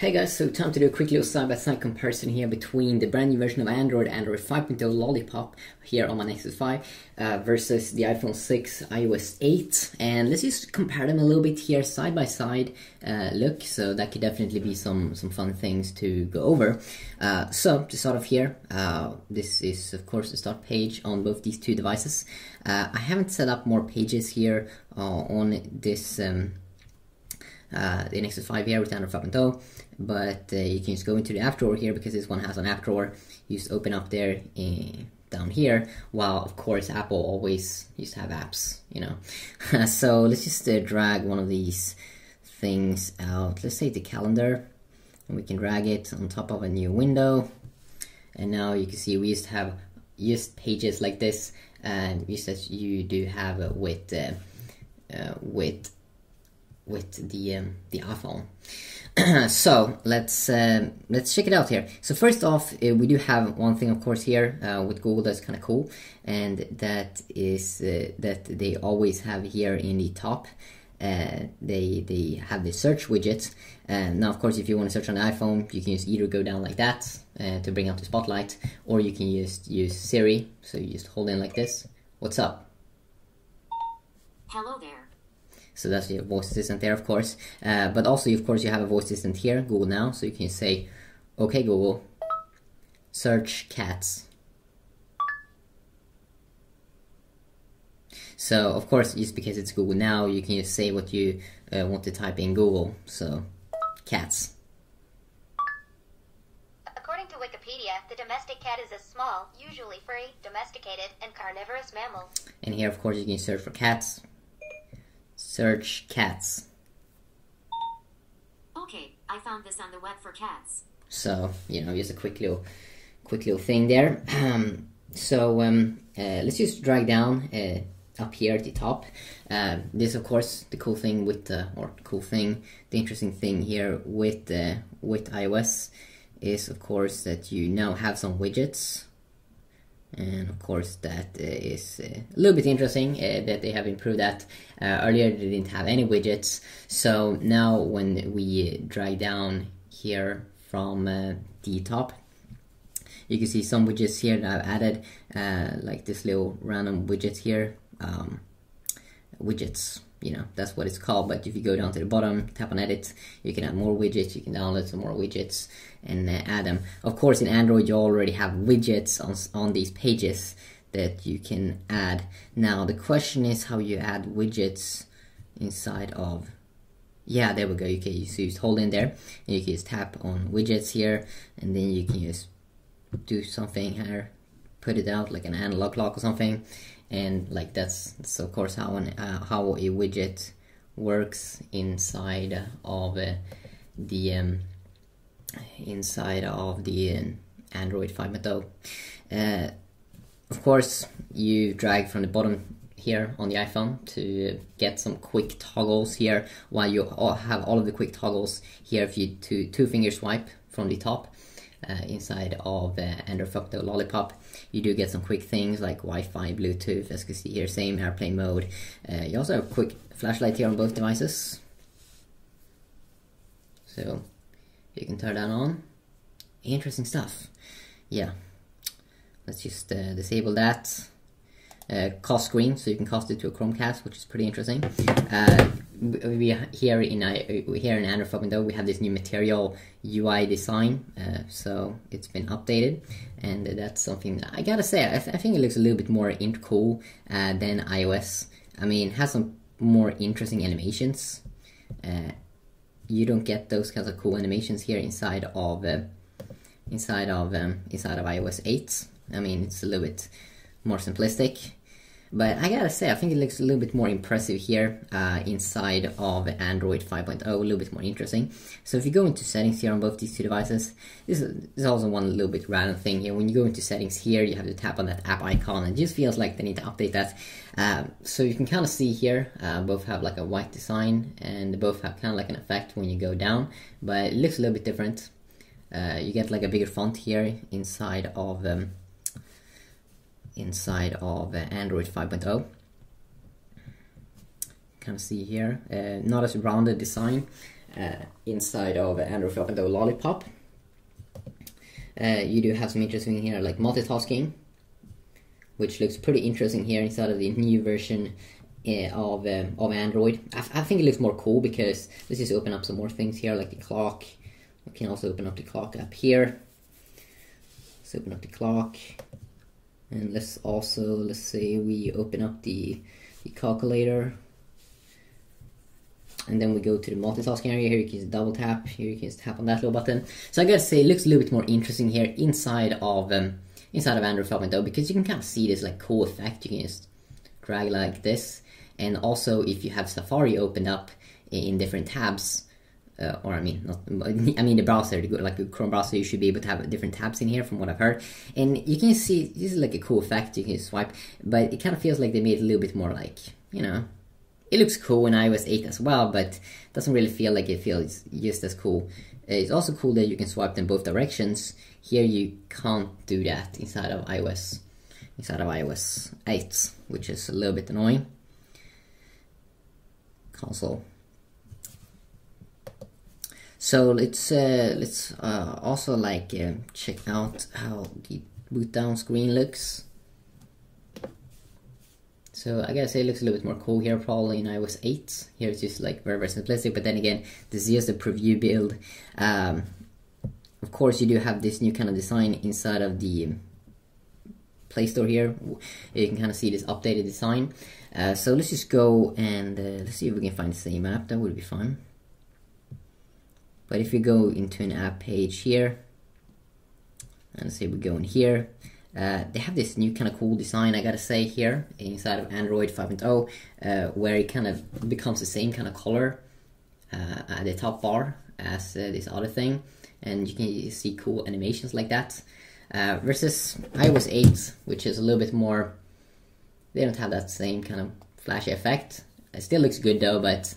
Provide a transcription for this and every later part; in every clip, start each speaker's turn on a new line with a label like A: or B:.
A: Hey guys, so time to do a quick little side-by-side comparison here between the brand new version of Android 5.0 Lollipop here on my Nexus 5 versus the iPhone 6 iOS 8, and let's just compare them a little bit here side by side look, so that could definitely be some fun things to go over. So to start off here, this is of course the start page on both these two devices. I haven't set up more pages here on this the Nexus 5 here with Android 5.0, but you can just go into the app drawer here because this one has an app drawer. You just open up there down here, while of course Apple always used to have apps, you know. So let's just drag one of these things out. Let's say the calendar, and we can drag it on top of a new window. And now you can see we used to have pages like this, and just as you do have with the iPhone. So let's check it out here. So first off, we do have one thing of course here with Google that's kind of cool, and that is that they always have here in the top, they have the search widget. Now of course if you want to search on the iPhone, you can just either go down like that to bring up the spotlight, or you can use Siri. So you just hold in like this, what's up?
B: Hello there.
A: So that's your voice assistant there, of course. But also, of course, you have a voice assistant here, Google Now. So you can say, okay, Google, search cats. So, of course, just because it's Google Now, you can just say what you want to type in Google. So, cats.
B: According to Wikipedia, the domestic cat is a small, usually free, domesticated, and carnivorous mammal.
A: And here, of course, you can search for cats. Search cats.
B: Okay, I found this on the web for cats.
A: So, you know, just a quick little thing there. Let's just drag down up here at the top. This, of course, the cool thing with the interesting thing here with iOS is, of course, that you now have some widgets. And of course that is a little bit interesting that they have improved that. Earlier they didn't have any widgets, so now when we drag down here from the top, you can see some widgets here that I've added, like this little random widget here, widgets, you know, that's what it's called. But if you go down to the bottom, tap on edit, you can add more widgets, you can download some more widgets and add them. Of course in Android you already have widgets on these pages that you can add. Now the question is how you add widgets inside of, yeah, there we go. You can just hold in there and you can just tap on widgets here, and then you can just do something here, put it out like an analog clock or something. And like that's of course how a widget works inside of the Android 5.0. Of course, you drag from the bottom here on the iPhone to get some quick toggles here. While you have all of the quick toggles here, if you two finger swipe from the top. Inside of Android 5.0 Lollipop, you do get some quick things like Wi-Fi, Bluetooth, as you can see here, same airplane mode. You also have a quick flashlight here on both devices, so you can turn that on. Interesting stuff. Yeah, let's just disable that. Cast screen, so you can cast it to a Chromecast, which is pretty interesting. Here in Android 5.0 we have this new material UI design, so it's been updated, and that's something that I gotta say, I think it looks a little bit more cool than iOS. I mean, it has some more interesting animations. You don't get those kinds of cool animations here inside of iOS 8. I mean, it's a little bit more simplistic, but I gotta say I think it looks a little bit more impressive here inside of Android 5.0, a little bit more interesting. So if you go into settings here on both these two devices, this is also one little bit random thing here. When you go into settings here, you have to tap on that app icon, and it just feels like they need to update that. So you can kind of see here, both have like a white design, and both have kind of like an effect when you go down, but it looks a little bit different. You get like a bigger font here inside of Android 5.0. Kind of see here, not as rounded design inside of Android 5.0 Lollipop. You do have some interesting here like multitasking, which looks pretty interesting here inside of the new version of Android. I think it looks more cool because let's just open up some more things here like the clock. We can also open up the clock up here. Let's open up the clock, and let's say we open up the calculator, and then we go to the multitasking area. Here you can just double tap, here you can just tap on that little button. So I gotta say it looks a little bit more interesting here inside of Android 5.0 because you can kind of see this like cool effect. You can just drag like this, and also if you have Safari opened up in different tabs, or I mean the browser, like the Chrome browser, you should be able to have different tabs in here from what I've heard. And you can see this is like a cool effect. You can swipe, but it kind of feels like they made it a little bit more like, you know, it looks cool in iOS 8 as well, but doesn't really feel like it feels just as cool. It's also cool that you can swipe in both directions. Here you can't do that inside of iOS 8, which is a little bit annoying. Console. So let's also like check out how the boot down screen looks. So I gotta say it looks a little bit more cool here, probably in iOS 8. Here it's just like very simplistic, but then again, this is the preview build. Of course, you do have this new kind of design inside of the Play Store here. You can kind of see this updated design. So let's just go and let's see if we can find the same app. That would be fun. But if you go into an app page here, and let's say we go in here, they have this new kind of cool design, I gotta say, here inside of Android 5.0, where it kind of becomes the same kind of color at the top bar as this other thing, and you can see cool animations like that. Versus iOS 8, which is a little bit more, they don't have that same kind of flashy effect. It still looks good though, but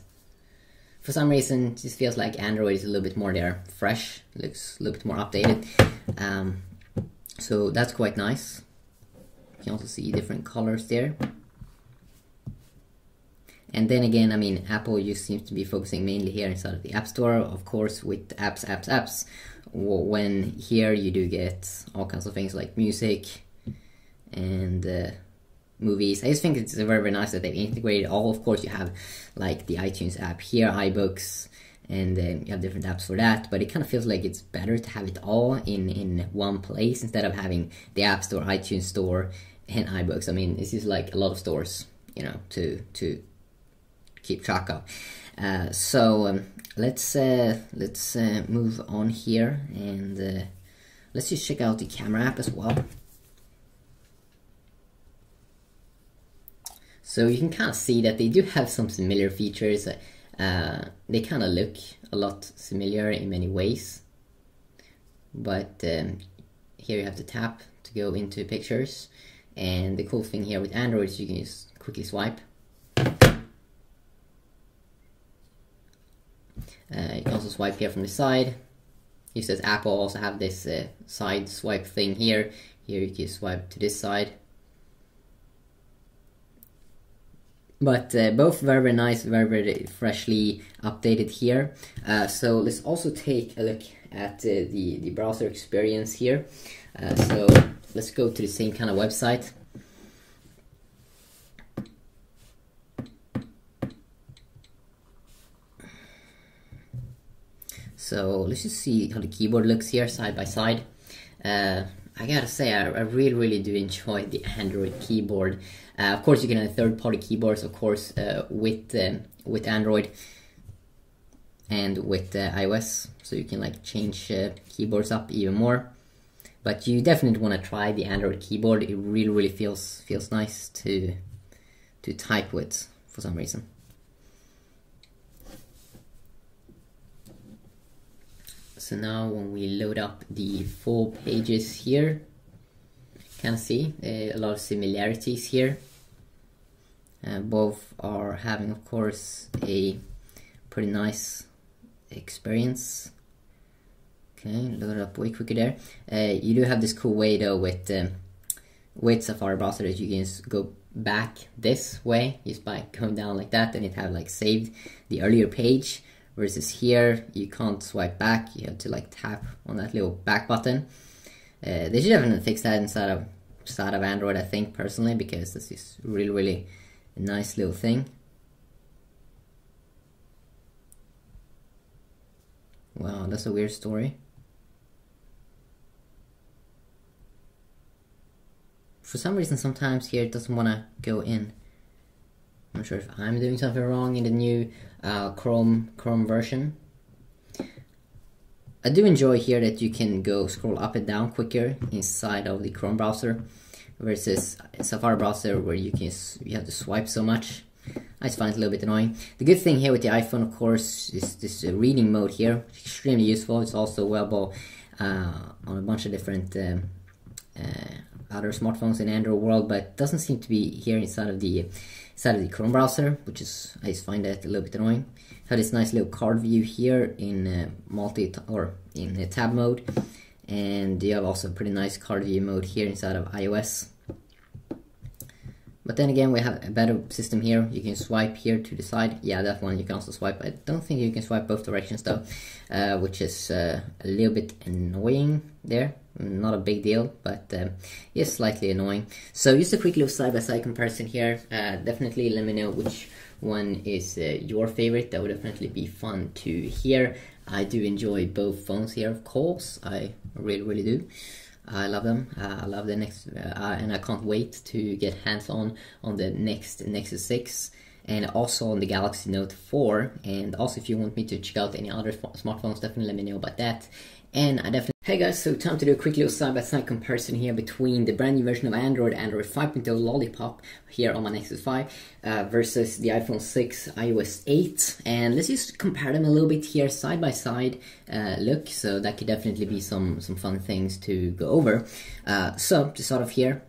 A: for some reason it just feels like Android is a little bit more there, fresh, looks a little bit more updated. So that's quite nice. You can also see different colors there. And then again, I mean, Apple just seems to be focusing mainly here inside of the App Store, of course, with apps. When here you do get all kinds of things like music and movies. I just think it's very nice that they've integrated all. Of course, you have like the iTunes app here, iBooks, and you have different apps for that, but it kind of feels like it's better to have it all in one place instead of having the App Store, iTunes Store, and iBooks. I mean, this is like a lot of stores, you know, to keep track of. So let's move on here, and let's just check out the camera app as well. So you can kind of see that they do have some similar features. They kind of look a lot similar in many ways, but here you have to tap to go into pictures, and the cool thing here with Android is you can just quickly swipe. You can also swipe here from the side. Just as Apple also have this side swipe thing here. Here you can swipe to this side. But both very nice, very freshly updated here. So let's also take a look at the browser experience here. So let's go to the same kind of website. So let's just see how the keyboard looks here side by side. I gotta say, I really do enjoy the Android keyboard. Of course, you can have third-party keyboards, of course, with Android and with iOS, so you can like change keyboards up even more. But you definitely want to try the Android keyboard. It really feels nice to type with for some reason. So now when we load up the full pages here, kind of see a lot of similarities here. Both are having, of course, a pretty nice experience. Okay, load it up way quicker there. You do have this cool way though with Safari browser that you can just go back this way just by going down like that, and it have like saved the earlier page. versus here you can't swipe back, you have to like tap on that little back button. They should definitely fix that inside of Android, I think, personally, because this is really a nice little thing. Wow, that's a weird story. For some reason, sometimes here it doesn't want to go in. I'm not sure if I'm doing something wrong in the new Chrome version. I do enjoy here that you can go scroll up and down quicker inside of the Chrome browser versus Safari browser where you have to swipe so much. I just find it a little bit annoying. The good thing here with the iPhone, of course, is this reading mode here. Extremely useful. It's also available on a bunch of different other smartphones in Android world, but doesn't seem to be here inside of the Chrome browser, which is, I just find that a little bit annoying. Have this nice little card view here in in tab mode, and you have also a pretty nice card view mode here inside of iOS. But then again, we have a better system here. You can swipe here to the side. Yeah, that one you can also swipe. I don't think you can swipe both directions though, which is a little bit annoying there. Not a big deal, but yes, slightly annoying. So just a quick little side-by-side comparison here. Definitely let me know which one is your favorite. That would definitely be fun to hear. I do enjoy both phones here, of course. I really do. I love them. I love the next, and I can't wait to get hands-on the next Nexus 6, and also on the Galaxy Note 4. And also, if you want me to check out any other smartphones, definitely let me know about that. And I definitely... Hey guys, so time to do a quick little side-by-side comparison here between the brand new version of Android 5.0 Lollipop here on my Nexus 5 versus the iPhone 6 iOS 8. And let's just compare them a little bit here side by side look, so that could definitely be some fun things to go over. So to start off here,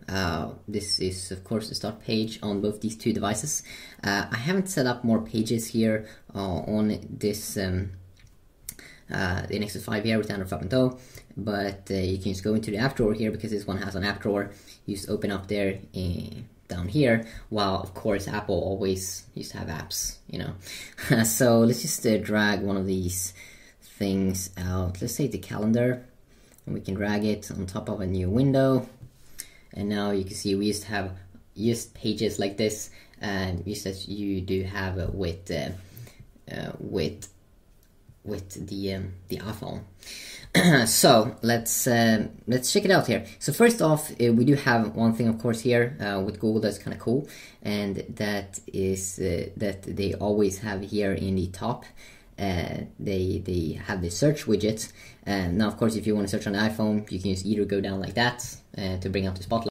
A: this is of course the start page on both these two devices. I haven't set up more pages here on this the Nexus 5 here with Android 5.0, but you can just go into the app drawer here, because this one has an app drawer. You just open up there down here, while of course Apple always used to have apps, you know. So let's just drag one of these things out. Let's say the calendar, and we can drag it on top of a new window. And now you can see we used to have pages like this, and just as you do have with the iPhone. So let's check it out here. So first off, we do have one thing, of course, here with Google that's kind of cool, and that is that they always have here in the top. They have the search widget. Now, of course, if you want to search on the iPhone, you can just either go down like that to bring up the spotlight.